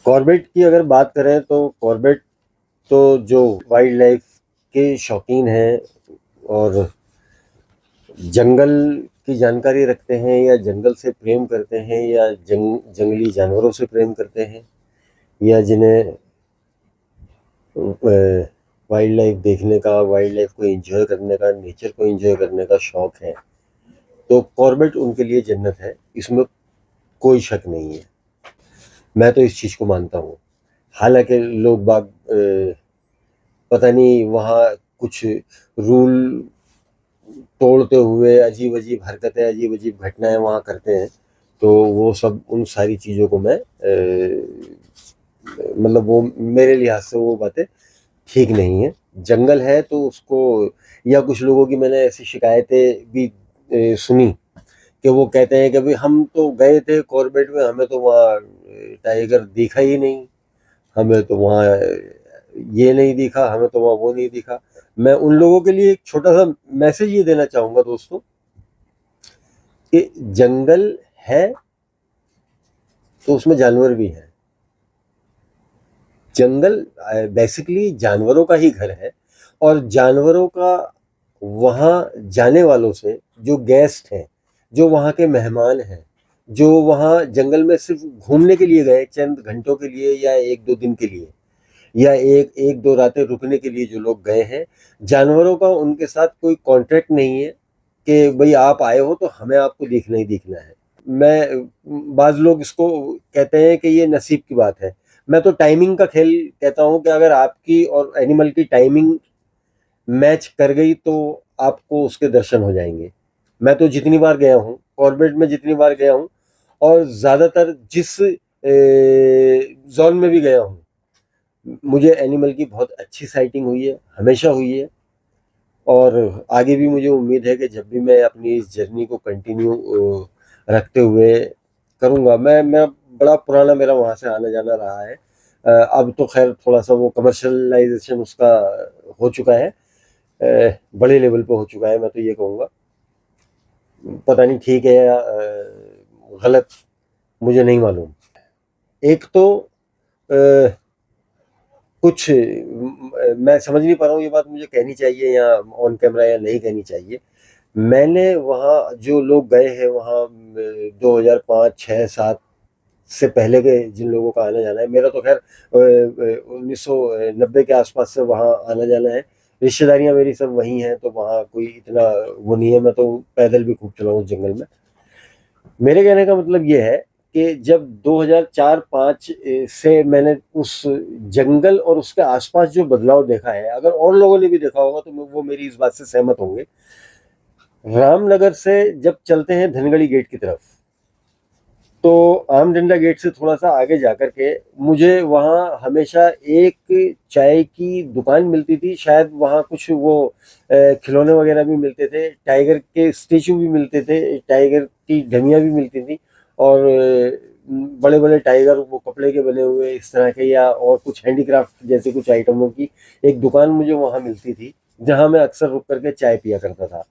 Corbett की अगर बात करें तो कॉर्बेट तो जो वाइल्ड लाइफ के शौकीन हैं और जंगल की जानकारी रखते हैं या जंगल से प्रेम करते हैं या जंगली जानवरों से प्रेम करते हैं या जिन्हें वाइल्ड लाइफ देखने का, वाइल्ड लाइफ को एंजॉय करने का, नेचर को एंजॉय करने का शौक है, तो कॉर्बेट उनके लिए जन्नत है, इसमें कोई शक नहीं है। मैं तो इस चीज़ को मानता हूँ। हालांकि लोग बाग पता नहीं वहाँ कुछ रूल तोड़ते हुए अजीब अजीब हरकतें, अजीब अजीब घटनाएं वहाँ करते हैं, तो वो सब उन सारी चीज़ों को मैं मतलब वो मेरे लिहाज से वो बातें ठीक नहीं है। जंगल है तो उसको, या कुछ लोगों की मैंने ऐसी शिकायतें भी सुनी कि वो कहते हैं कि भाई हम तो गए थे कॉर्बेट में, हमें तो वहाँ टाइगर दिखा ही नहीं, हमें तो वहाँ ये नहीं दिखा, हमें तो वहाँ वो नहीं दिखा। मैं उन लोगों के लिए एक छोटा सा मैसेज ये देना चाहूँगा दोस्तों कि जंगल है तो उसमें जानवर भी हैं। जंगल बेसिकली जानवरों का ही घर है और जानवरों का वहाँ जाने वालों से, जो गेस्ट हैं, जो वहाँ के मेहमान हैं, जो वहाँ जंगल में सिर्फ घूमने के लिए गए चंद घंटों के लिए या एक दो दिन के लिए या एक एक दो रातें रुकने के लिए जो लोग गए हैं, जानवरों का उनके साथ कोई कॉन्ट्रैक्ट नहीं है कि भाई आप आए हो तो हमें आपको देखना ही देखना है। बाज लोग इसको कहते हैं कि ये नसीब की बात है। मैं तो टाइमिंग का खेल कहता हूँ कि अगर आपकी और एनिमल की टाइमिंग मैच कर गई तो आपको उसके दर्शन हो जाएंगे। मैं तो जितनी बार गया हूँ कॉर्बेट में, जितनी बार गया हूँ और ज़्यादातर जिस जोन में भी गया हूँ, मुझे एनिमल की बहुत अच्छी साइटिंग हुई है, हमेशा हुई है। और आगे भी मुझे उम्मीद है कि जब भी मैं अपनी इस जर्नी को कंटिन्यू रखते हुए करूँगा, मैं बड़ा पुराना मेरा वहाँ से आना जाना रहा है। अब तो खैर थोड़ा सा वो कमर्शलाइजेशन उसका हो चुका है, बड़े लेवल पे हो चुका है, मैं तो ये कहूँगा। पता नहीं ठीक है या गलत, मुझे नहीं मालूम। एक तो अ, कुछ मैं समझ नहीं पा रहा हूँ ये बात मुझे कहनी चाहिए या ऑन कैमरा या नहीं कहनी चाहिए। मैंने वहाँ जो लोग गए हैं वहाँ 2005 6 7 से पहले के जिन लोगों का आना जाना है, मेरा तो खैर 1990 के आसपास से वहाँ आना जाना है। रिश्तेदारियाँ मेरी सब वहीं हैं तो वहाँ कोई इतना वो नहीं है। मैं तो पैदल भी खूब चला हूँ जंगल में। मेरे कहने का मतलब ये है कि जब 2004-5 से मैंने उस जंगल और उसके आसपास जो बदलाव देखा है, अगर और लोगों ने भी देखा होगा तो वो मेरी इस बात से सहमत होंगे। रामनगर से जब चलते हैं धनगढ़ी गेट की तरफ, तो आम डंडा गेट से थोड़ा सा आगे जाकर के मुझे वहाँ हमेशा एक चाय की दुकान मिलती थी। शायद वहाँ कुछ वो खिलौने वगैरह भी मिलते थे, टाइगर के स्टेचू भी मिलते थे, टाइगर की डमियाँ भी मिलती थी और बड़े बड़े टाइगर वो कपड़े के बने हुए इस तरह के या और कुछ हैंडीक्राफ्ट जैसे कुछ आइटमों की एक दुकान मुझे वहाँ मिलती थी, जहाँ मैं अक्सर रुक करके चाय पिया करता था।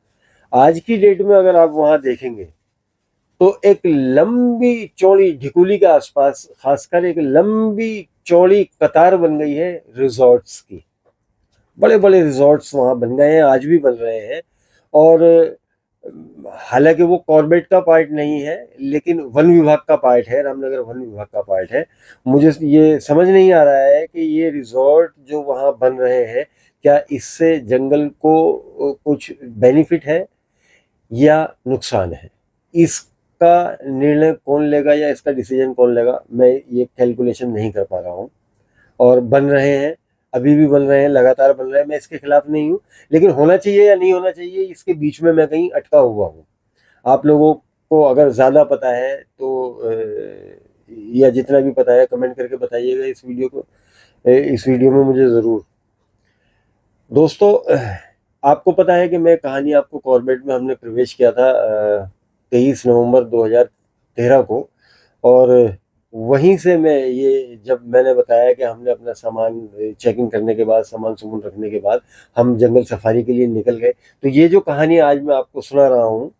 आज की डेट में अगर आप वहाँ देखेंगे तो एक लंबी चौड़ी ढिकुली के आसपास खासकर एक लंबी चौड़ी कतार बन गई है रिजॉर्ट्स की। बड़े बड़े रिजॉर्ट्स वहाँ बन गए हैं, आज भी बन रहे हैं। और हालांकि वो कॉर्बेट का पार्ट नहीं है लेकिन वन विभाग का पार्ट है, रामनगर वन विभाग का पार्ट है। मुझे ये समझ नहीं आ रहा है कि ये रिजॉर्ट जो वहाँ बन रहे हैं, क्या इससे जंगल को कुछ बेनिफिट है या नुकसान है। इसका निर्णय कौन लेगा या इसका डिसीजन कौन लेगा, मैं ये कैलकुलेशन नहीं कर पा रहा हूँ। और बन रहे हैं, अभी भी बन रहे हैं, लगातार बन रहे हैं, मैं इसके खिलाफ नहीं हूँ। लेकिन होना चाहिए या नहीं होना चाहिए, इसके बीच में मैं कहीं अटका हुआ हूँ। आप लोगों को अगर ज़्यादा पता है तो या जितना भी पता है कमेंट करके बताइएगा इस वीडियो को, इस वीडियो में मुझे ज़रूर। दोस्तों, आपको पता है कि मैं कहानी आपको कॉर्बेट में हमने प्रवेश किया था 23 नवंबर 2013 को। और वहीं से मैं ये जब मैंने बताया कि हमने अपना सामान चेकिंग करने के बाद, सामान सुमन रखने के बाद हम जंगल सफारी के लिए निकल गए, तो ये जो कहानी आज मैं आपको सुना रहा हूँ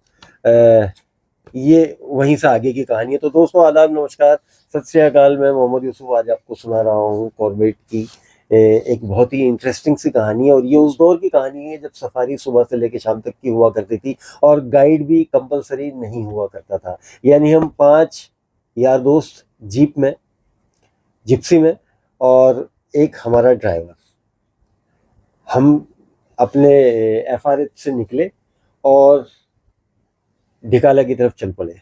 ये वहीं से आगे की कहानी है। तो दोस्तों आदाब, नमस्कार, सत श्री अकाल। मैं मोहम्मद यूसुफ आज आपको सुना रहा हूँ कॉर्बेट की एक बहुत ही इंटरेस्टिंग सी कहानी है। और ये उस दौर की कहानी है जब सफारी सुबह से लेकर शाम तक की हुआ करती थी और गाइड भी कंपलसरी नहीं हुआ करता था। यानी हम 5 यार दोस्त जीप में, जिप्सी में, और एक हमारा ड्राइवर, हम अपने एफआरएच से निकले और ढिकाला की तरफ चल पड़े।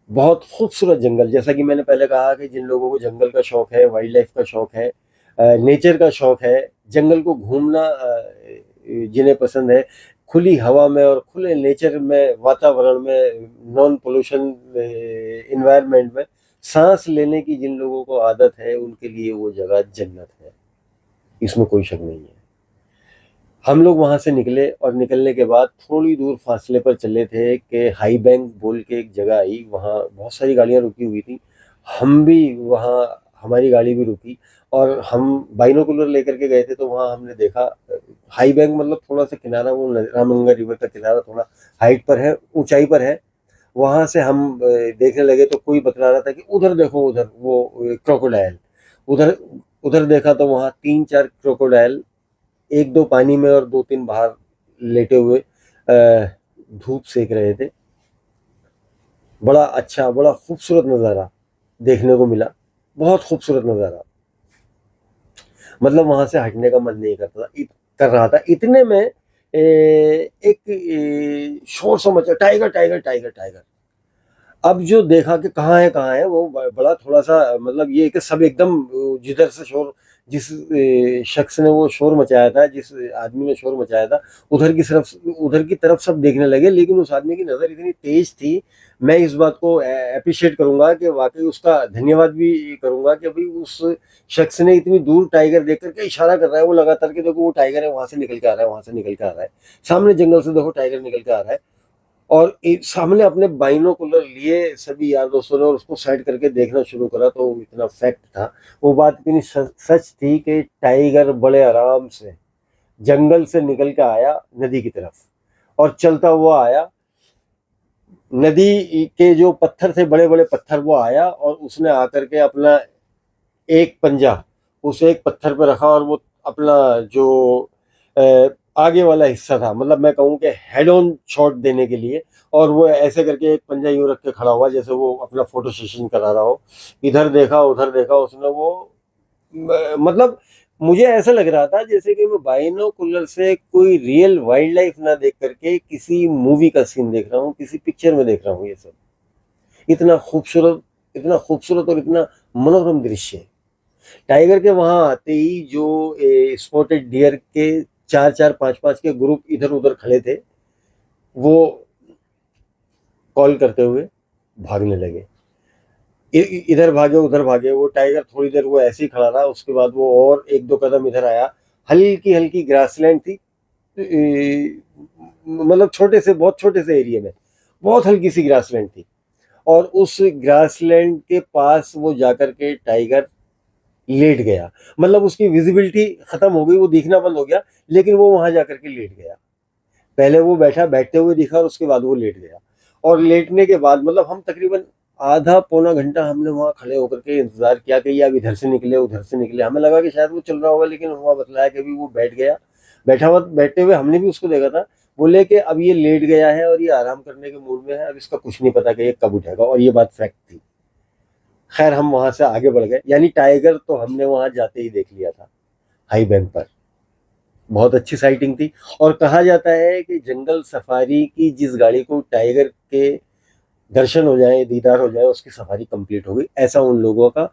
बहुत खूबसूरत जंगल, जैसा कि मैंने पहले कहा कि जिन लोगों को जंगल का शौक है, वाइल्ड लाइफ का शौक है, नेचर का शौक है, जंगल को घूमना जिन्हें पसंद है, खुली हवा में और खुले नेचर में, वातावरण में, नॉन पोल्यूशन इन्वायरमेंट में सांस लेने की जिन लोगों को आदत है, उनके लिए वो जगह जन्नत है, इसमें कोई शक नहीं है। हम लोग वहाँ से निकले और निकलने के बाद थोड़ी दूर फासले पर चले थे कि हाई बैंक बोल के एक जगह आई, वहाँ बहुत सारी गाड़ियाँ रुकी हुई थी। हम भी वहाँ, हमारी गाड़ी भी रुकी और हम बाइनोकुलर लेकर के गए थे। तो वहाँ हमने देखा हाई बैंक मतलब थोड़ा सा किनारा, वो रामगंगा रिवर का किनारा थोड़ा हाइट पर है, ऊंचाई पर है। वहाँ से हम देखने लगे तो कोई बतला रहा था कि उधर देखो, उधर वो क्रोकोडाइल। उधर उधर देखा तो वहाँ 3-4 क्रोकोडाइल, 1-2 पानी में और 2-3 बाहर लेटे हुए धूप सेक रहे थे। बड़ा अच्छा, बड़ा खूबसूरत नज़ारा देखने को मिला, बहुत खूबसूरत नज़ारा। मतलब वहाँ से हटने का मन नहीं करता था, कर रहा था। इतने में एक शोर सा मचा, टाइगर टाइगर टाइगर टाइगर। अब जो देखा कि कहाँ है वो बड़ा थोड़ा सा, मतलब ये कि सब एकदम जिधर से शोर, जिस शख्स ने वो शोर मचाया था, जिस आदमी ने शोर मचाया था, उधर की तरफ सब देखने लगे। लेकिन उस आदमी की नज़र इतनी तेज थी, मैं इस बात को अप्रिशिएट करूंगा कि वाकई उसका धन्यवाद भी करूंगा कि भाई उस शख्स ने इतनी दूर टाइगर देख करके इशारा कर रहा है वो लगातार कि देखो वो टाइगर है, वहां से निकल के आ रहा है, वहां से निकल के आ रहा है, सामने जंगल से देखो टाइगर निकल के आ रहा है। और सामने अपने बाइनोकुलर लिए सभी यार दोस्तों ने और उसको साइड करके देखना शुरू करा। तो इतना फैक्ट था, वो बात इतनी सच थी कि टाइगर बड़े आराम से जंगल से निकल के आया नदी की तरफ और चलता हुआ आया। नदी के जो पत्थर थे, बड़े बड़े पत्थर, वो आया और उसने आकर के अपना एक पंजा उस एक पत्थर पर रखा और वो अपना जो अ, आगे वाला हिस्सा था, मतलब मैं कहूँ कि हेड ऑन शॉट देने के लिए, और वो ऐसे करके एक पंजा यूं रख के खड़ा हुआ जैसे वो अपना फोटो सेशन करा रहा हो। इधर देखा उधर देखा उसने, वो मतलब मुझे ऐसा लग रहा था जैसे कि मैं बाइनोकुलर से कोई रियल वाइल्ड लाइफ ना देख करके किसी मूवी का सीन देख रहा हूँ, किसी पिक्चर में देख रहा हूँ। ये सब इतना खूबसूरत, इतना खूबसूरत और इतना मनोरम दृश्य है। टाइगर के वहां आते ही जो स्पॉटेड डियर के 4-4 5-5 के ग्रुप इधर उधर खड़े थे, वो कॉल करते हुए भागने लगे। इधर भागे उधर भागे। वो टाइगर थोड़ी देर वो ऐसे ही खड़ा रहा, उसके बाद वो और 1-2 कदम इधर आया। हल्की हल्की ग्रासलैंड थी, मतलब छोटे से, बहुत छोटे से एरिया में बहुत हल्की सी ग्रासलैंड थी। और उस ग्रासलैंड के पास वो जाकर के टाइगर लेट गया। मतलब उसकी विजिबिलिटी खत्म हो गई, वो दिखना बंद हो गया, लेकिन वो वहां जाकर के लेट गया। पहले वो बैठा, बैठते हुए दिखा और उसके बाद वो लेट गया। और लेटने के बाद मतलब हम तकरीबन आधा पौना घंटा हमने वहां खड़े होकर के इंतजार किया कि ये अब इधर से निकले उधर से निकले। हमें लगा कि शायद वो चल रहा होगा, लेकिन वहां बतलाया कि अभी वो बैठ गया। बैठा हुआ, बैठते हुए हमने भी उसको देखा था। बोले कि अब ये लेट गया है और ये आराम करने के मूड में है, अब इसका कुछ नहीं पता कि ये कब उठेगा। और ये बात फैक्ट थी। खैर हम वहां से आगे बढ़ गए, यानी टाइगर तो हमने वहां जाते ही देख लिया था हाई बैंक पर। बहुत अच्छी साइटिंग थी। और कहा जाता है कि जंगल सफारी की जिस गाड़ी को टाइगर के दर्शन हो जाए, दीदार हो जाए, उसकी सफारी कंप्लीट हो गई, ऐसा उन लोगों का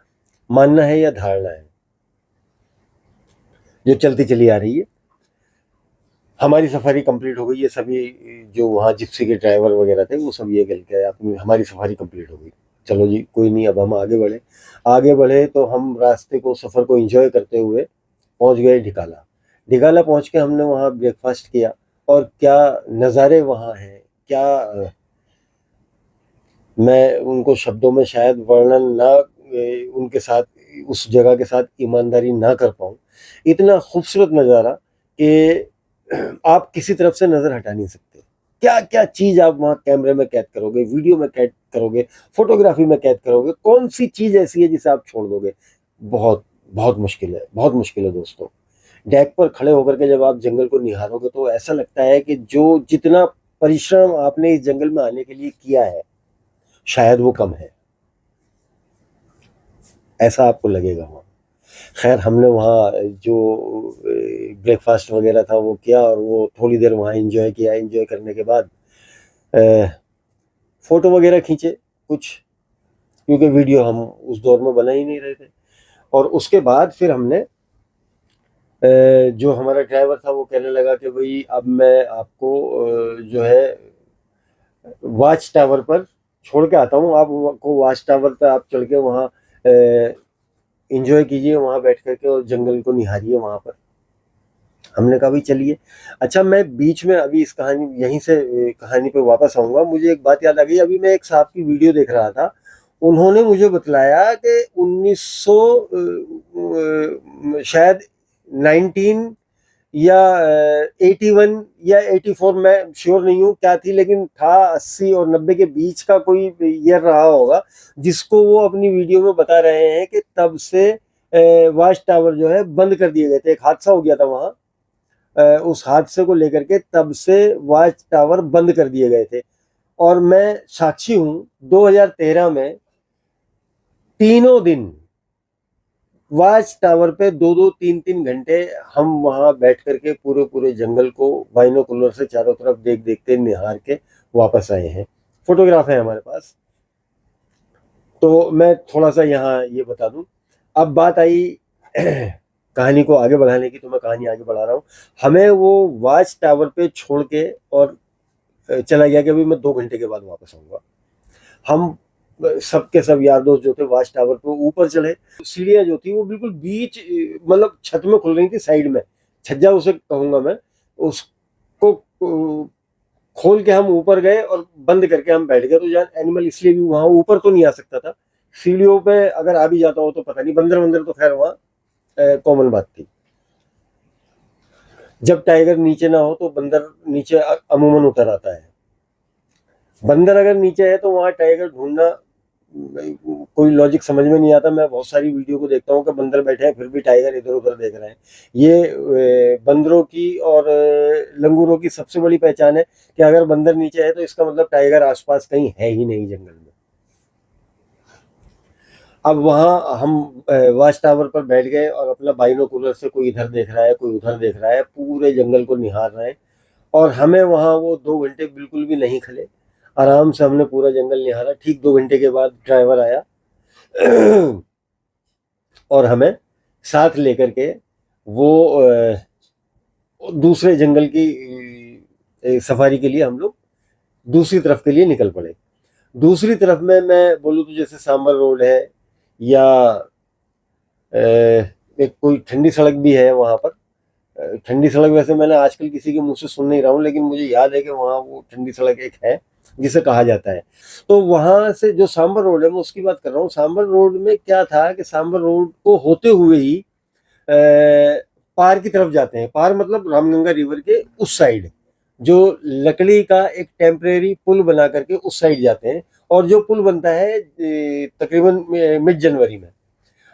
मानना है या धारणा है जो चलती चली आ रही है। हमारी सफारी कंप्लीट हो गई, ये सभी जो वहाँ जिप्सी के ड्राइवर वगैरह थे वो सब ये कह के अपनी हमारी सफारी कंप्लीट हो गई, चलो जी कोई नहीं, अब हम आगे बढ़े। आगे बढ़े तो हम रास्ते को, सफ़र को एंजॉय करते हुए पहुंच गए ढिकाला। ढिकाला पहुंच के हमने वहाँ ब्रेकफास्ट किया। और क्या नज़ारे वहाँ हैं, क्या मैं उनको शब्दों में शायद वर्णन ना उनके साथ, उस जगह के साथ ईमानदारी ना कर पाऊँ। इतना खूबसूरत नज़ारा कि आप किसी तरफ से नज़र हटा नहीं सकते। क्या क्या चीज आप वहां कैमरे में कैद करोगे, वीडियो में कैद करोगे, फोटोग्राफी में कैद करोगे, कौन सी चीज ऐसी है जिसे आप छोड़ दोगे? बहुत बहुत मुश्किल है, बहुत मुश्किल है दोस्तों। डेक पर खड़े होकर के जब आप जंगल को निहारोगे तो ऐसा लगता है कि जो जितना परिश्रम आपने इस जंगल में आने के लिए किया है शायद वो कम है, ऐसा आपको लगेगा वहाँ। खैर हमने वहाँ जो ब्रेकफास्ट वगैरह था वो किया और वो थोड़ी देर वहाँ एंजॉय किया। एंजॉय करने के बाद फोटो वगैरह खींचे कुछ, क्योंकि वीडियो हम उस दौर में बना ही नहीं रहे थे। और उसके बाद फिर हमने जो हमारा ड्राइवर था वो कहने लगा कि भाई अब मैं आपको जो है वाच टावर पर छोड़ के आता हूँ, आपको वाच टावर पर आप चढ़ के वहाँ इंजॉय कीजिए, वहाँ बैठ करके और जंगल को निहारिए वहाँ पर। हमने कहा भाई चलिए। अच्छा, मैं बीच में अभी इस कहानी यहीं से कहानी पे वापस आऊँगा। मुझे एक बात याद आ गई, अभी मैं एक साहब की वीडियो देख रहा था, उन्होंने मुझे बतलाया कि 1900 शायद 19 या 81 या 84, मैं श्योर नहीं हूँ क्या थी, लेकिन था 80 और 90 के बीच का कोई ईयर रहा होगा, जिसको वो अपनी वीडियो में बता रहे हैं कि तब से वाच टावर जो है बंद कर दिए गए थे। एक हादसा हो गया था वहाँ, उस हादसे को लेकर के तब से वाच टावर बंद कर दिए गए थे। और मैं साक्षी हूँ 2013 में तीनों दिन वाच टावर पे 2-2 3-3 घंटे हम वहां बैठ करके पूरे पूरे जंगल को बाइनोकुलर से चारों तरफ देख देखते निहार के वापस आए हैं। फोटोग्राफ है हमारे पास। तो मैं थोड़ा सा यहाँ ये बता दूं। अब बात आई कहानी को आगे बढ़ाने की, तो मैं कहानी आगे बढ़ा रहा हूँ। हमें वो वाच टावर पे छोड़ के और चला गया कि अभी मैं 2 घंटे के बाद वापस आऊंगा। हम सबके सब यार दोस्त जो थे वाच टावर पे ऊपर चढ़े। सीढ़ियाँ जो थी वो बिल्कुल बीच मतलब छत में खुल रही थी, साइड में छज्जा उसे कहूंगा मैं, उसको खोल के हम ऊपर गए और बंद करके हम बैठ गए। तो यार एनिमल इसलिए भी वहां ऊपर तो नहीं आ सकता था, सीढ़ियों पे अगर आ भी जाता हो तो पता नहीं, बंदर वंदर तो खैर वहां कॉमन बात थी। जब टाइगर नीचे ना हो तो बंदर नीचे अमूमन उतर आता है। बंदर अगर नीचे है तो वहां टाइगर ढूंढना कोई लॉजिक समझ में नहीं आता। मैं बहुत सारी वीडियो को देखता हूँ कि बंदर बैठे हैं फिर भी टाइगर इधर उधर देख रहे हैं। ये बंदरों की और लंगूरों की सबसे बड़ी पहचान है कि अगर बंदर नीचे है तो इसका मतलब टाइगर आसपास कहीं है ही नहीं जंगल में। अब वहां हम वाच टावर पर बैठ गए और अपना बाइनोकुलर से कोई इधर देख रहा है कोई उधर देख रहा है, पूरे जंगल को निहार रहे हैं। और हमें वहां वो 2 घंटे बिल्कुल भी नहीं खले, आराम से हमने पूरा जंगल निहारा। ठीक 2 घंटे के बाद ड्राइवर आया और हमें साथ लेकर के वो दूसरे जंगल की सफारी के लिए हम लोग दूसरी तरफ के लिए निकल पड़े। दूसरी तरफ में मैं बोलूँ तो जैसे सांबर रोड है या एक कोई ठंडी सड़क भी है वहाँ पर। ठंडी सड़क वैसे मैंने आजकल किसी के मुंह से सुन नहीं रहा हूँ, लेकिन मुझे याद है कि वहाँ वो ठंडी सड़क एक है जिसे कहा जाता है। तो वहां से जो सांबर रोड है मैं उसकी बात कर रहा हूँ। सांबर रोड में क्या था कि सांबर रोड को होते हुए ही पार की तरफ जाते हैं। पार मतलब रामगंगा रिवर के उस साइड, जो लकड़ी का एक टेम्परेरी पुल बना करके उस साइड जाते हैं। और जो पुल बनता है तकरीबन मिड जनवरी में।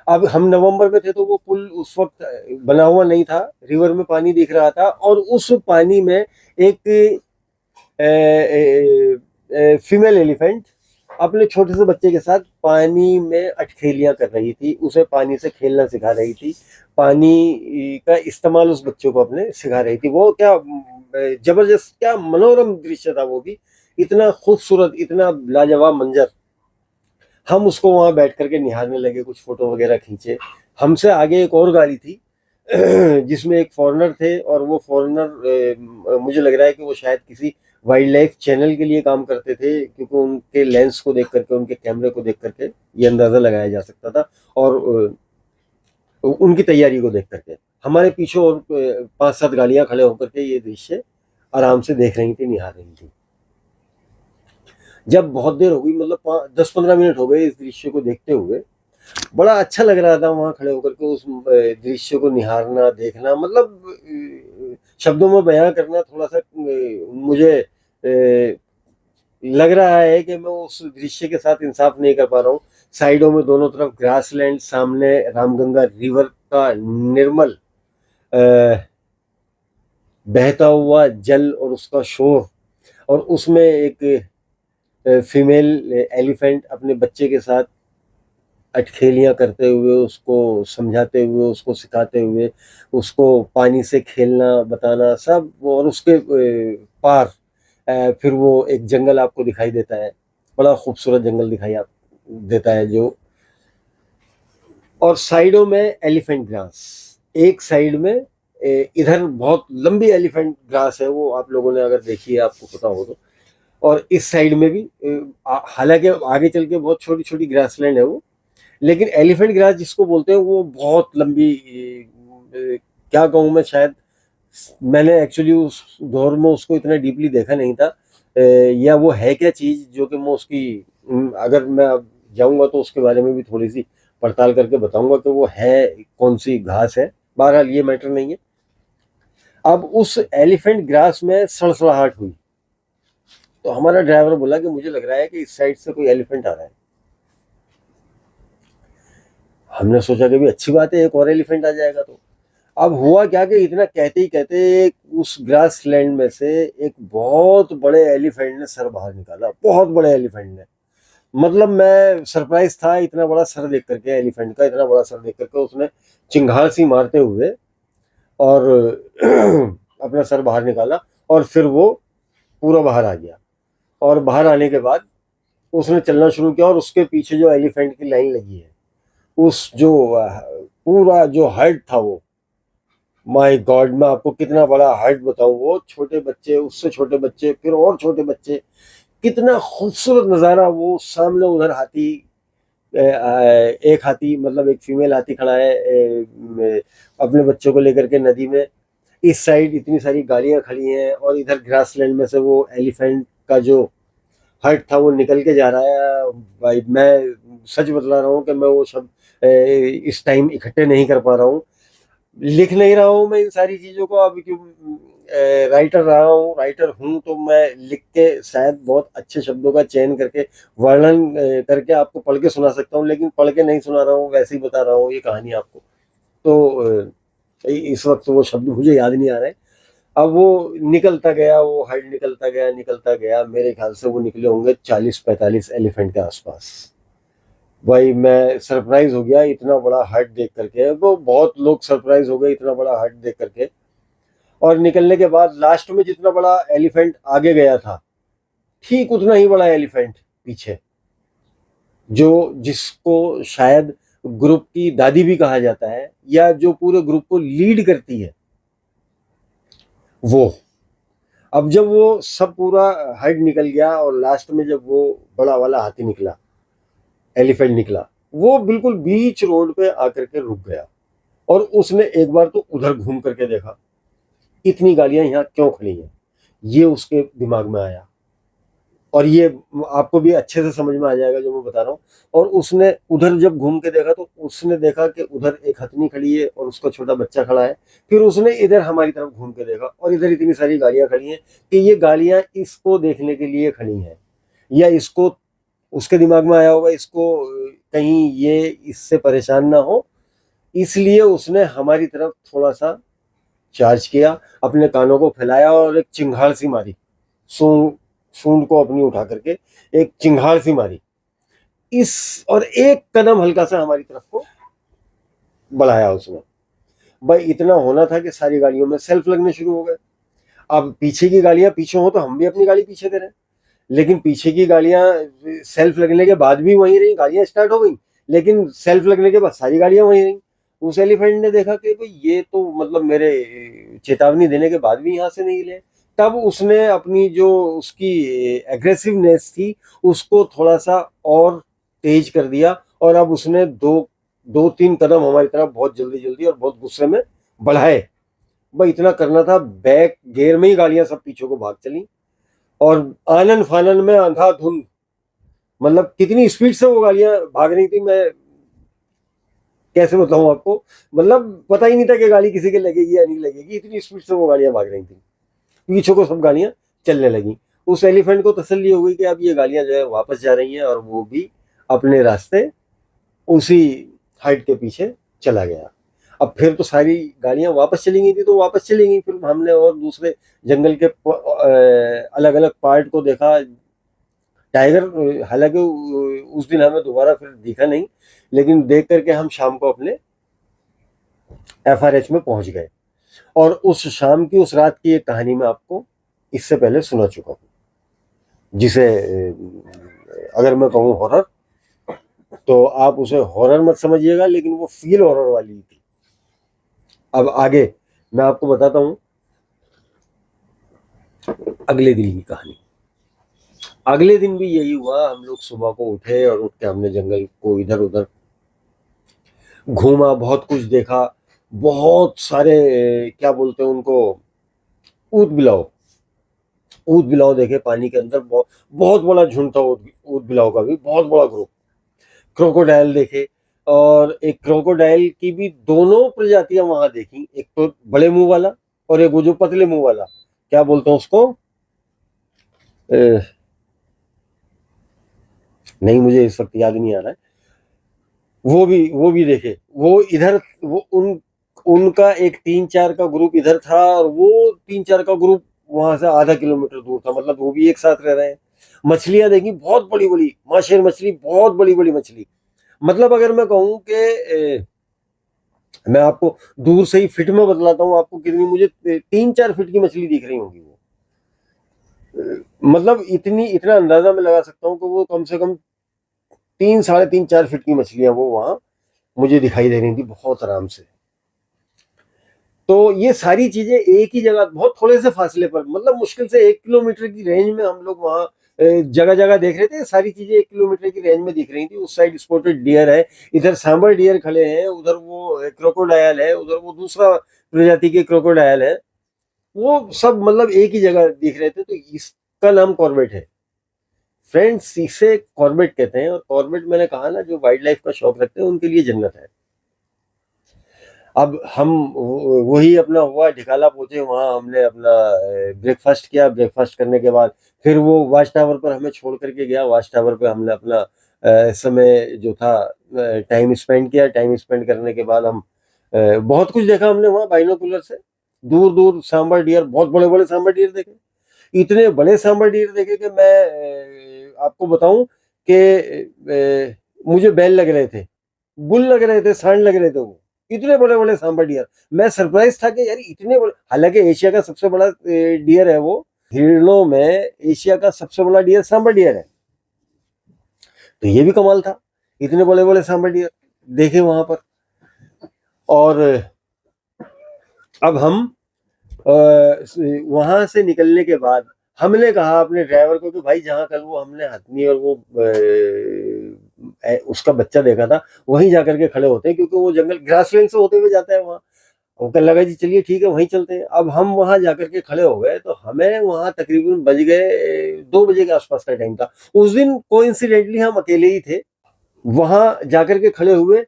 अब हम नवंबर में थे तो वो पुल उस वक्त बना हुआ नहीं था, रिवर में पानी दिख रहा था और उस पानी में एक फीमेल एलिफेंट अपने छोटे से बच्चे के साथ पानी में अटखेलियां कर रही थी, उसे पानी से खेलना सिखा रही थी, पानी का इस्तेमाल उस बच्चे को अपने सिखा रही थी। वो क्या जबरदस्त, क्या मनोरम दृश्य था वो भी, इतना खूबसूरत, इतना लाजवाब मंजर। हम उसको वहां बैठ करके निहारने लगे, कुछ फोटो वगैरह खींचे। हमसे आगे एक और गाड़ी थी जिसमें एक फॉरेनर थे और वो फॉरेनर मुझे लग रहा है कि वो शायद किसी वाइल्ड लाइफ चैनल के लिए काम करते थे, क्योंकि उनके लेंस को देख करके, उनके कैमरे को देख करके ये अंदाजा लगाया जा सकता था। और उनकी तैयारी को देख करके हमारे पीछे और 5-7 गाड़ियां खड़े होकर के ये दृश्य आराम से देख रही थी, निहार रही थी। जब बहुत देर हो गई, मतलब 10-15 मिनट हो गए इस दृश्य को देखते हुए, बड़ा अच्छा लग रहा था वहां खड़े होकर के उस दृश्य को निहारना, देखना। मतलब शब्दों में बयां करना थोड़ा सा मुझे लग रहा है कि मैं उस दृश्य के साथ इंसाफ नहीं कर पा रहा हूँ। साइडों में दोनों तरफ ग्रासलैंड, सामने रामगंगा रिवर का निर्मल बहता हुआ जल और उसका शोर, और उसमें एक फीमेल एलिफेंट अपने बच्चे के साथ अटखेलियां करते हुए, उसको समझाते हुए, उसको सिखाते हुए, उसको पानी से खेलना बताना सब, और उसके पार फिर वो एक जंगल आपको दिखाई देता है, बड़ा खूबसूरत जंगल दिखाई आप देता है जो, और साइडों में एलिफेंट ग्रास, एक साइड में इधर बहुत लंबी एलिफेंट ग्रास है, वो आप लोगों ने अगर देखी है आपको पता हो तो, और इस साइड में भी हालांकि आगे चल के बहुत छोटी छोटी ग्रासलैंड है वो, लेकिन एलिफेंट ग्रास जिसको बोलते हैं वो बहुत लंबी, क्या कहूँ मैं, शायद मैंने एक्चुअली उस दौर में उसको इतना डीपली देखा नहीं था, या वो है क्या चीज़ जो कि मैं उसकी, अगर मैं अब जाऊंगा तो उसके बारे में भी थोड़ी सी पड़ताल करके बताऊंगा कि वो है कौन सी घास है। बहरहाल ये मैटर नहीं है। अब उस एलिफेंट ग्रास में सड़सड़ाहट हुई, तो हमारा ड्राइवर बोला कि मुझे लग रहा है कि इस साइड से कोई एलिफेंट आ रहा है। हमने सोचा कि भी अच्छी बात है, एक और एलिफेंट आ जाएगा। तो अब हुआ क्या कि इतना कहते ही कहते उस ग्रास लैंड में से एक बहुत बड़े एलिफेंट ने सर बाहर निकाला, बहुत बड़े एलिफेंट ने, मतलब मैं सरप्राइज था इतना बड़ा सर देख करके, एलिफेंट का इतना बड़ा सर देख करके। उसने चिंगार सी मारते हुए और अपना सर बाहर निकाला, और फिर वो पूरा बाहर आ गया, और बाहर आने के बाद उसने चलना शुरू किया, और उसके पीछे जो एलिफेंट की लाइन लगी है, उस जो पूरा जो हर्ट था वो, माय गॉड, मैं आपको कितना बड़ा हर्ट बताऊं, वो छोटे बच्चे, उससे छोटे बच्चे, फिर और छोटे बच्चे, कितना खूबसूरत नज़ारा। वो सामने उधर हाथी, एक हाथी मतलब एक फीमेल हाथी खड़ा है अपने बच्चों को लेकर के नदी में, इस साइड इतनी सारी गाड़ियां खड़ी हैं, और इधर ग्रासलैंड में से वो एलिफेंट का जो हर्ट था वो निकल के जा रहा है। भाई मैं सच बतला रहा हूँ कि मैं वो सब इस टाइम इकट्ठे नहीं कर पा रहा हूँ, लिख नहीं रहा हूँ मैं इन सारी चीज़ों को। अब क्यों राइटर रहा हूँ, राइटर हूँ, तो मैं लिख के शायद बहुत अच्छे शब्दों का चयन करके वर्णन करके आपको पढ़ के सुना सकता हूँ, लेकिन पढ़ के नहीं सुना रहा हूँ, वैसे ही बता रहा हूँ ये कहानी आपको। तो इस वक्त वो शब्द मुझे याद नहीं आ रहे। अब वो निकलता गया, वो हाइट निकलता गया, निकलता गया, मेरे ख्याल से वो निकले होंगे 40-45 एलिफेंट के आसपास। भाई मैं सरप्राइज हो गया इतना बड़ा हर्ट देख करके, वो बहुत लोग सरप्राइज हो गए इतना बड़ा हर्ट देख करके। और निकलने के बाद लास्ट में जितना बड़ा एलिफेंट आगे गया था, ठीक उतना ही बड़ा एलिफेंट पीछे, जो जिसको शायद ग्रुप की दादी भी कहा जाता है, या जो पूरे ग्रुप को लीड करती है वो। अब जब वो सब पूरा हर्ट निकल गया, और लास्ट में जब वो बड़ा वाला हाथी निकला, एलिफेंट निकला, वो बिल्कुल बीच रोड पे आकर के रुक गया, और उसने एक बार तो उधर घूम करके देखा, इतनी गाड़ियां यहाँ क्यों खड़ी हैं, ये उसके दिमाग में आया। और ये आपको भी अच्छे से समझ में आ जाएगा जो मैं बता रहा हूँ। और उसने उधर जब घूम के देखा, तो उसने देखा कि उधर एक हथनी खड़ी है और उसका छोटा बच्चा खड़ा है। फिर उसने इधर हमारी तरफ घूम के देखा, और इधर इतनी सारी गाड़ियां खड़ी हैं कि ये गाड़ियां इसको देखने के लिए खड़ी हैं, या इसको, उसके दिमाग में आया होगा इसको कहीं ये इससे परेशान ना हो, इसलिए उसने हमारी तरफ थोड़ा सा चार्ज किया, अपने कानों को फैलाया और एक चिंगाड़ सी मारी, सूंड सूंड को अपनी उठा करके एक चिंगाड़ सी मारी इस, और एक कदम हल्का सा हमारी तरफ को बढ़ाया उसने। भाई इतना होना था कि सारी गाड़ियों में सेल्फ लगने शुरू हो गए। अब पीछे की गाड़ियां पीछे हो तो हम भी अपनी गाड़ी पीछे करें, लेकिन पीछे की गाड़ियां सेल्फ लगने के बाद भी वहीं रही, गाड़ियां स्टार्ट हो गई, लेकिन सेल्फ लगने के बाद सारी गाड़ियां वहीं रही। उस एलिफेंट ने देखा कि भाई ये तो मतलब मेरे चेतावनी देने के बाद भी यहाँ से नहीं हिले। तब उसने अपनी जो उसकी एग्रेसिवनेस थी उसको थोड़ा सा और तेज कर दिया, और अब उसने दो दो तीन कदम हमारी तरफ बहुत जल्दी जल्दी और बहुत गुस्से में बढ़ाए। भाई इतना करना था, बैक गियर में ही गाड़ियां सब पीछे को भाग चली, और आनन फानन में अंधाधुंध, मतलब कितनी स्पीड से वो गाड़ियां भाग रही थी, मैं कैसे बताऊं आपको, मतलब पता ही नहीं था कि गाड़ी किसी के लगेगी या नहीं लगेगी, इतनी स्पीड से वो गाड़ियां भाग रही थी, पीछे को सब गाड़ियां चलने लगी। उस एलिफेंट को तसल्ली हो गई कि अब ये गाड़ियां जो है वापस जा रही हैं, और वो भी अपने रास्ते उसी हाइट के पीछे चला गया। अब फिर तो सारी गाड़ियां वापस चली गई थी, तो वापस चली गई। फिर हमने और दूसरे जंगल के अलग अलग पार्ट को देखा। टाइगर हालांकि उस दिन हमें दोबारा फिर दिखा नहीं, लेकिन देख करके हम शाम को अपने FRH में पहुंच गए। और उस शाम की, उस रात की एक कहानी मैं आपको इससे पहले सुना चुका हूँ, जिसे अगर मैं कहूँ हॉरर, तो आप उसे हॉरर मत समझिएगा, लेकिन वो फील हॉरर वाली थी। अब आगे मैं आपको बताता हूँ अगले दिन की कहानी। अगले दिन भी यही हुआ। हम लोग सुबह को उठे और उठ के हमने जंगल को इधर उधर घूमा, बहुत कुछ देखा। बहुत सारे क्या बोलते हैं उनको, ऊद बिलाव। ऊद बिलाव देखे पानी के अंदर। बहुत बहुत बड़ा झुंड था ऊद बिलाव का भी, बहुत बड़ा ग्रुप। क्रोकोडाइल देखे, और एक क्रोकोडाइल की भी दोनों प्रजातियां वहां देखी। एक तो बड़े मुंह वाला, और एक वो जो पतले मुंह वाला, क्या बोलते हैं उसको, नहीं मुझे इस वक्त याद नहीं आ रहा है। वो भी देखे। वो इधर, वो उनका एक 3-4 का ग्रुप इधर था, और वो 3-4 का ग्रुप वहां से आधा किलोमीटर दूर था। मतलब वो भी एक साथ रह रहे हैं। मछलियां देखी, बहुत बड़ी बड़ी माशेर मछली, बहुत बड़ी बड़ी मछली। मतलब अगर मैं कहूँ कि मैं आपको दूर से ही फिट में बतलाता हूँ आपको, कितनी मुझे 3-4 फीट की मछली दिख रही होगी वो। मतलब इतना अंदाजा मैं लगा सकता हूँ कि वो कम से कम 3, 3.5, 4 फीट की मछलियां वो वहां मुझे दिखाई दे रही थी, बहुत आराम से। तो ये सारी चीजें एक ही जगह, बहुत थोड़े से फासले पर, मतलब मुश्किल से 1 किलोमीटर की रेंज में हम लोग वहां जगह जगह देख रहे थे। सारी चीजें 1 किलोमीटर की रेंज में दिख रही थी। उस साइड स्पॉटेड डियर है, इधर सांबर डियर खड़े हैं, उधर वो क्रोकोडायल है, उधर वो दूसरा प्रजाति के क्रोकोडायल है। वो सब मतलब एक ही जगह दिख रहे थे। तो इसका नाम कॉर्बेट है फ्रेंड्स, इसे कॉर्बेट कहते हैं। और कॉर्बेट, मैंने कहा ना, जो वाइल्ड लाइफ का शौक रखते हैं उनके लिए जन्नत है। अब हम वही अपना हुआ, ढिकाला पहुंचे, वहां हमने अपना ब्रेकफास्ट किया। ब्रेकफास्ट करने के बाद फिर वो वाच टावर पर हमें छोड़ करके गया। वाच टावर पर हमने अपना समय जो था टाइम स्पेंड किया। टाइम स्पेंड करने के बाद हम बहुत कुछ देखा हमने वहाँ बाइनोकुलर से। दूर दूर सांबर डियर, बहुत बड़े बड़े सांबर डियर देखे। इतने बड़े सांबर डियर देखे कि मैं आपको बताऊं कि मुझे बैल लग रहे थे, बुल लग रहे थे, सांड लग रहे थे वो। इतने बड़े बड़े सांबर डियर। मैं सरप्राइज था कि यार इतने बड़े, हालांकि एशिया का सबसे बड़ा डियर है वो। हिरणों में एशिया का सबसे बड़ा डियर सांबर डियर है। तो ये भी कमाल था, इतने बड़े बड़े सांबर डियर देखे वहां पर। और अब हम वहां से निकलने के बाद हमने कहा अपने ड्राइवर को कि भाई, जहां कल वो हमने हथनी और वो उसका बच्चा देखा था, वहीं जाकर के खड़े होते हैं, क्योंकि वो जंगल ग्रासलैंड से होते हुए जाता है वहां। वो कहने लगा जी चलिए ठीक है, वहीं चलते हैं। अब हम वहां जाकर के खड़े हो गए, तो हमें वहां तकरीबन बज गए 2 बजे के आसपास का टाइम था। उस दिन कोइंसिडेंटली हम अकेले ही थे। वहां जाकर के खड़े हुए,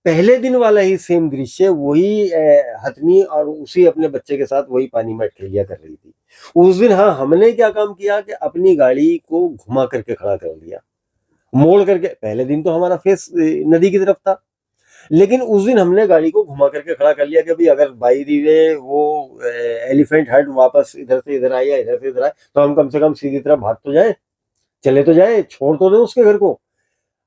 पहले दिन वाला ही सेम दृश्य, वही हथनी और उसी अपने बच्चे के साथ वही पानी में अटकेलियां कर रही थी। उस दिन हाँ, हमने क्या काम किया कि अपनी गाड़ी को घुमा करके खड़ा कर दिया, मोड़ करके। पहले दिन तो हमारा फेस नदी की तरफ था, लेकिन उस दिन हमने गाड़ी को घुमा करके खड़ा कर लिया कि भाई अगर बाई दी वे वो एलिफेंट हट वापस इधर से इधर आए या इधर से इधर आए, तो हम कम से कम सीधी तरफ भाग तो जाए, चले तो जाए, छोड़ तो दे उसके घर को।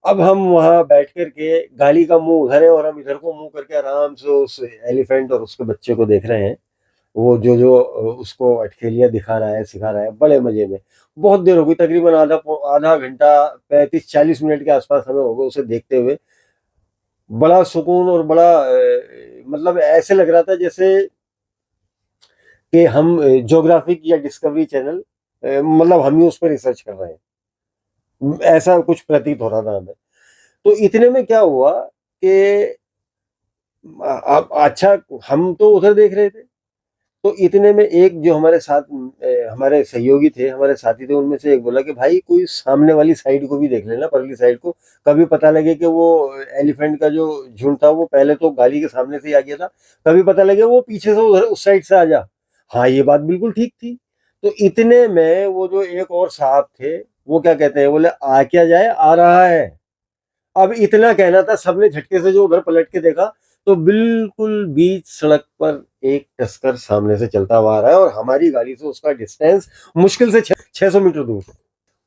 अब हम वहां बैठ करके, गाड़ी का मुंह उधर है और हम इधर को मुंह करके आराम से उस एलिफेंट और उसके बच्चे को देख रहे हैं। वो जो जो उसको अटखेलियां दिखा रहा है, सिखा रहा है, बड़े मजे में। बहुत देर हो गई, तकरीबन आधा घंटा, 35-40 मिनट के आसपास हमें हो गए उसे देखते हुए। बड़ा सुकून और बड़ा मतलब ऐसे लग रहा था जैसे कि हम ज्योग्राफिक या डिस्कवरी चैनल, मतलब हम ही उस पर रिसर्च कर रहे हैं, ऐसा कुछ प्रतीत हो रहा था हमें। तो इतने में क्या हुआ कि अब अच्छा, हम तो उधर देख रहे थे। तो इतने में एक जो हमारे साथ हमारे सहयोगी थे, हमारे साथी थे, उनमें से एक बोला कि भाई कोई सामने वाली साइड को भी देख लेना, परली साइड को। कभी पता लगे कि वो एलिफेंट का जो झुंड था वो पहले तो गाड़ी के सामने से ही आ गया था, कभी पता लगे वो पीछे से उधर उस साइड से आ जा। हाँ, ये बात बिल्कुल ठीक थी। तो इतने में वो जो एक और साहब थे, वो क्या कहते हैं, बोले आ क्या जाए, आ रहा है। अब इतना कहना था, सबने झटके से जो उधर पलट के देखा, तो बिल्कुल बीच सड़क पर एक टस्कर सामने से चलता हुआ आ रहा है, और हमारी गाड़ी से उसका डिस्टेंस मुश्किल से 600 मीटर दूर।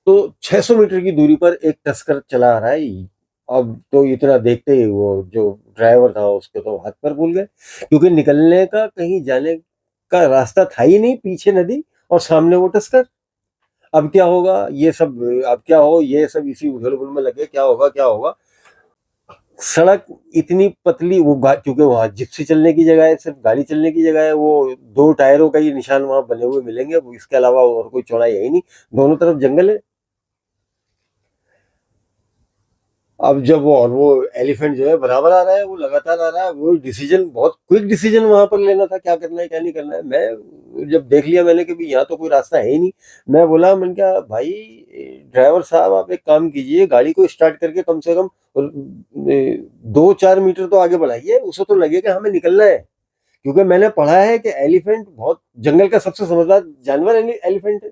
तो 600 मीटर की दूरी पर एक टस्कर चला आ रहा है। अब तो इतना देखते ही वो जो ड्राइवर था उसके तो हाथ पर भूल गए, क्योंकि निकलने का कहीं जाने का रास्ता था ही नहीं, पीछे नदी और सामने वो टस्कर। अब क्या होगा ये सब, अब क्या हो, ये सब इसी उधल-बुल में लगे, क्या होगा क्या होगा। सड़क इतनी पतली, वो क्योंकि वहां जिप्सी चलने की जगह है, सिर्फ गाड़ी चलने की जगह है, वो दो टायरों का ही निशान वहां बने हुए मिलेंगे, इसके अलावा और कोई चौड़ाई है ही नहीं, दोनों तरफ जंगल है। अब जब वो, और वो एलिफेंट जो है बराबर आ रहा है, वो लगातार आ रहा है, वो डिसीजन, बहुत क्विक डिसीजन वहां पर लेना था, क्या करना है क्या नहीं करना है। मैं जब देख लिया मैंने कि भाई यहाँ तो कोई रास्ता है ही नहीं, मैं बोला, मैंने कहा भाई ड्राइवर साहब आप एक काम कीजिए, गाड़ी को स्टार्ट करके कम से कम 2-4 मीटर तो आगे बढ़ाइए, उसे तो लगेगा हमें निकलना है। क्योंकि मैंने पढ़ा है कि एलिफेंट बहुत जंगल का सबसे समझदार जानवर एलिफेंट है।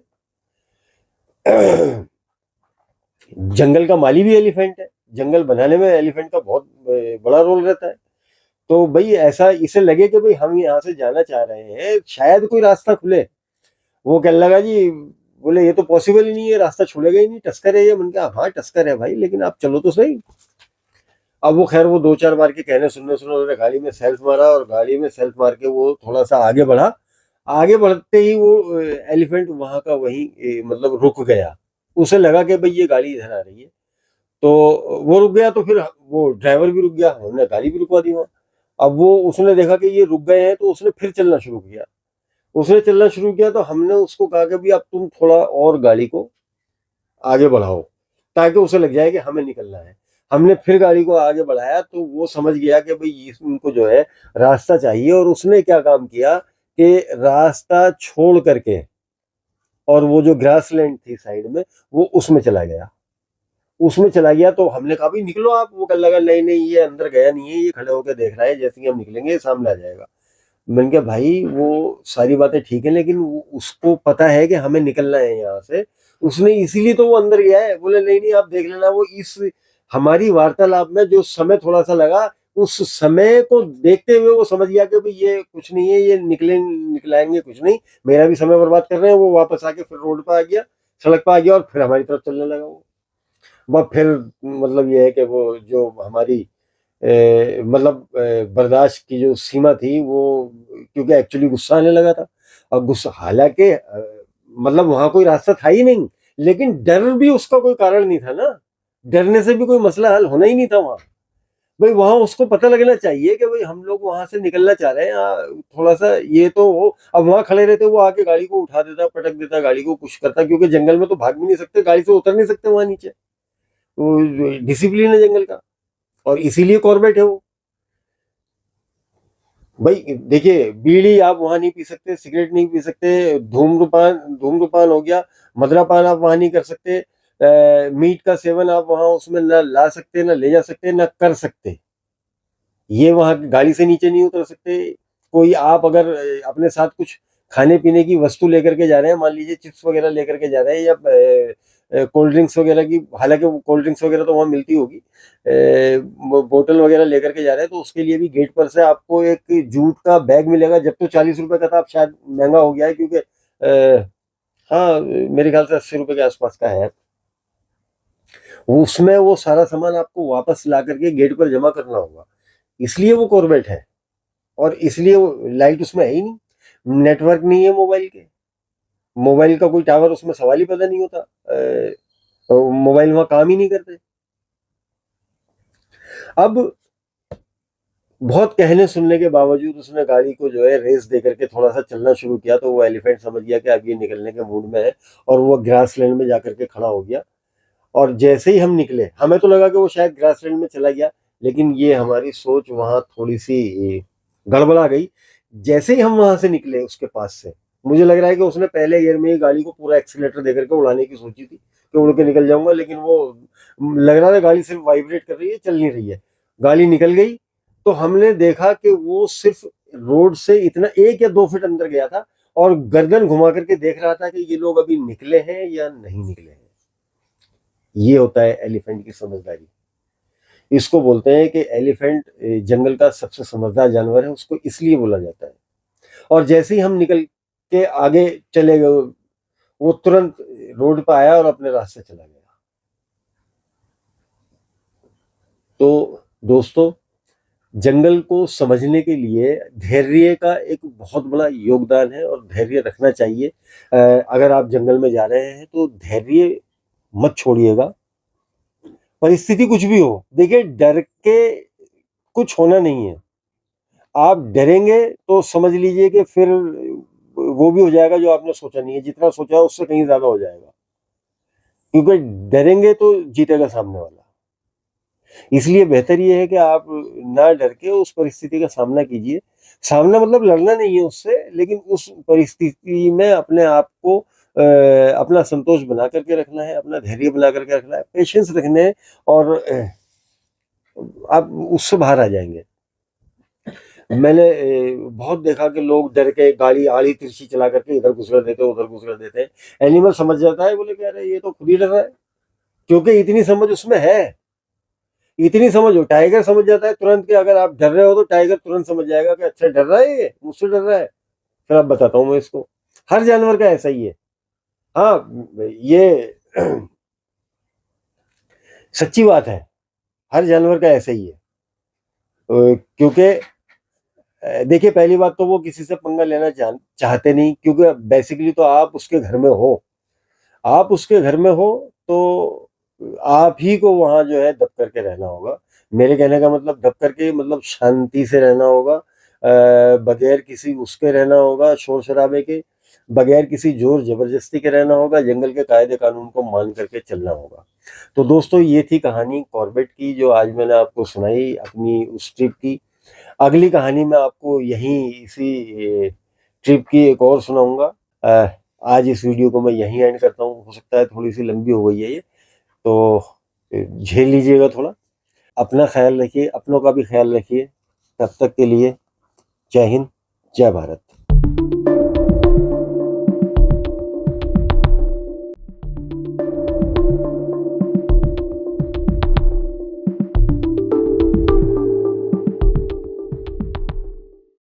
जंगल का माली भी एलिफेंट है, जंगल बनाने में एलिफेंट का बहुत बड़ा रोल रहता है। तो भाई ऐसा इसे लगे कि भाई हम यहाँ से जाना चाह रहे हैं, शायद कोई रास्ता खुले। वो कहने लगा जी, बोले ये तो पॉसिबल ही नहीं है, रास्ता छुड़ेगा ही नहीं, टस्कर है ये। मैंने कहा हाँ टस्कर है भाई, लेकिन आप चलो तो सही। अब वो खैर वो 2-4 बार के कहने सुनने सुनने उन्होंने गाड़ी में सेल्फ मारा, और गाड़ी में सेल्फ मार के वो थोड़ा सा आगे बढ़ा। आगे बढ़ते ही वो एलिफेंट वहां का वहीं मतलब रुक गया। उसे लगा कि भाई ये गाड़ी इधर आ रही है, तो वो रुक गया। तो फिर वो ड्राइवर भी रुक गया, हमने गाड़ी भी रुकवा दी वहाँ। अब वो उसने देखा कि ये रुक गए हैं, तो उसने फिर चलना शुरू किया। उसने चलना शुरू किया तो हमने उसको कहा कि भाई अब तुम थोड़ा और गाड़ी को आगे बढ़ाओ, ताकि उसे लग जाए कि हमें निकलना है। हमने फिर गाड़ी को आगे बढ़ाया, तो वो समझ गया कि भाई इनको जो है रास्ता चाहिए, और उसने क्या काम किया कि रास्ता छोड़ करके, और वो जो ग्रास लैंड थी साइड में, वो उसमें चला गया। उसमें चला गया तो हमने कहा भाई निकलो आप। वो कहने लगा नहीं नहीं, ये अंदर गया नहीं है, ये खड़े होकर देख रहा है, जैसे कि हम निकलेंगे ये सामने आ जाएगा। मैंने कहा भाई वो सारी बातें ठीक है, लेकिन उसको पता है कि हमें निकलना है यहाँ से, उसने इसीलिए तो वो अंदर गया है। बोले नहीं नहीं आप देख लेना, वो इस हमारी वार्तालाप में जो समय थोड़ा सा लगा, उस समय को देखते हुए वो समझ गया कि भाई ये कुछ नहीं है, ये निकलाएंगे कुछ नहीं, मेरा भी समय बर्बाद कर रहे हैं। वो वापस आके फिर रोड पर आ गया, सड़क पर आ गया, और फिर हमारी तरफ चलने लगा वो। वह फिर मतलब ये है कि वो जो हमारी मतलब बर्दाश्त की जो सीमा थी वो, क्योंकि एक्चुअली गुस्सा आने लगा था। और गुस्सा, हालांकि मतलब वहां कोई रास्ता था ही नहीं, लेकिन डर भी उसका कोई कारण नहीं था ना। डरने से भी कोई मसला हल होना ही नहीं था वहां। भाई वहां उसको पता लगना चाहिए कि भाई हम लोग वहां से निकलना चाह रहे हैं, थोड़ा सा ये तो हो। अब वहां खड़े रहते, वो आके गाड़ी को उठा देता, पटक देता, गाड़ी को कुछ करता, क्योंकि जंगल में तो भाग भी नहीं सकते, गाड़ी से उतर नहीं सकते वहां नीचे। वो डिसिप्लिन है जंगल का, और इसीलिए कॉर्बेट है वो। भाई देखिए, बीड़ी आप वहां नहीं पी सकते, सिगरेट नहीं पी सकते, धूम्रपान हो गया, मदिरापान आप वहां नहीं कर सकते, मीट का सेवन आप वहां उसमें ना ला सकते, ना ले जा सकते, ना कर सकते। ये वहां गाड़ी से नीचे नहीं उतर सकते। कोई आप अगर अपने साथ कुछ खाने पीने की वस्तु लेकर के जा रहे हैं, मान लीजिए चिप्स वगैरह लेकर के जा रहे हैं, या कोल्ड ड्रिंक्स वगैरह की, हालांकि वो कोल्ड ड्रिंक्स वगैरह तो वहाँ मिलती होगी, बोतल वगैरह लेकर के जा रहे हैं, तो उसके लिए भी गेट पर से आपको एक जूट का बैग मिलेगा। जब तो 40 रुपए का था, अब शायद महंगा हो गया है, क्योंकि हाँ मेरे ख्याल से 80 रुपए के आसपास का है। उसमें वो सारा सामान आपको वापस ला करके गेट पर जमा करना होगा, इसलिए वो कॉर्बेट है। और इसलिए वो लाइट उसमें है ही नहीं, नेटवर्क नहीं है मोबाइल के, मोबाइल का कोई टावर उसमें सवाल ही पैदा नहीं होता, मोबाइल वहां काम ही नहीं करते। अब बहुत कहने सुनने के बावजूद उसने गाड़ी को जो है रेस दे करके थोड़ा सा चलना शुरू किया, तो वो एलिफेंट समझ गया कि अब ये निकलने के मूड में है, और वो ग्रास लैंड में जाकर के खड़ा हो गया। और जैसे ही हम निकले, हमें तो लगा कि वो शायद ग्रास लैंड में चला गया, लेकिन ये हमारी सोच वहां थोड़ी सी गड़बड़ा गई। जैसे ही हम वहां से निकले उसके पास से, मुझे लग रहा है कि उसने पहले गियर में ही गाड़ी को पूरा एक्सीलेटर दे करके उड़ाने की सोची थी कि उड़ के निकल जाऊंगा, लेकिन वो लग रहा था गाड़ी सिर्फ वाइब्रेट कर रही है, चल नहीं रही है। गाड़ी निकल गई, तो हमने देखा कि वो सिर्फ रोड से इतना 1 या 2 फीट अंदर गया था, और गर्दन घुमा करके देख रहा था कि ये लोग अभी निकले हैं या नहीं निकले हैं। ये होता है एलिफेंट की समझदारी। इसको बोलते हैं कि एलिफेंट जंगल का सबसे समझदार जानवर है, उसको इसलिए बोला जाता है। और जैसे ही हम निकल के आगे चले गए, वो तुरंत रोड पर आया और अपने रास्ते चला गया। तो दोस्तों, जंगल को समझने के लिए धैर्य का एक बहुत बड़ा योगदान है और धैर्य रखना चाहिए। अगर आप जंगल में जा रहे हैं तो धैर्य मत छोड़िएगा, परिस्थिति कुछ भी हो। देखिए, डर के कुछ होना नहीं है। आप डरेंगे तो समझ लीजिए कि फिर वो भी हो जाएगा जो आपने सोचा नहीं है, जितना सोचा है उससे कहीं ज्यादा हो जाएगा, क्योंकि डरेंगे तो जीतेगा सामने वाला। इसलिए बेहतर ये है कि आप ना डर के उस परिस्थिति का सामना कीजिए। सामना मतलब लड़ना नहीं है उससे, लेकिन उस परिस्थिति में अपने आप को अपना संतोष बना करके रखना है, अपना धैर्य बना करके रखना है, पेशेंस रखने हैं, और आप उससे बाहर आ जाएंगे। मैंने बहुत देखा कि लोग डर के गाड़ी आड़ी तिरछी चला करके इधर घुस देते हैं, उधर घुस देते हैं। एनिमल समझ जाता है, बोले कि अरे ये तो खुद ही डर रहा है, क्योंकि इतनी समझ उसमें है। इतनी समझ हो, टाइगर समझ जाता है तुरंत कि अगर आप डर रहे हो तो टाइगर तुरंत समझ जाएगा कि अच्छा डर रहा है, ये मुझसे डर रहा है। फिर आप बताता हूँ मैं इसको, हर जानवर का ऐसा ही है। हाँ, ये सच्ची बात है, हर जानवर का ऐसा ही है। क्योंकि देखिए, पहली बात तो वो किसी से पंगा लेना चाहते नहीं, क्योंकि बेसिकली तो आप उसके घर में हो। आप उसके घर में हो तो आप ही को वहां जो है दब करके रहना होगा। मेरे कहने का मतलब दब करके मतलब शांति से रहना होगा, बगैर किसी उसके रहना होगा, शोर शराबे के, बगैर किसी जोर जबरदस्ती के रहना होगा, जंगल के कायदे कानून को मान करके चलना होगा। तो दोस्तों, ये थी कहानी कॉर्बेट की, जो आज मैंने आपको सुनाई अपनी उस ट्रिप की। अगली कहानी मैं आपको यहीं इसी ट्रिप की एक और सुनाऊंगा। आज इस वीडियो को मैं यहीं एंड करता हूँ। हो सकता है थोड़ी सी लंबी हो गई है ये, तो झेल लीजिएगा थोड़ा। अपना ख्याल रखिए, अपनों का भी ख्याल रखिए। तब तक के लिए जय हिंद, जय भारत।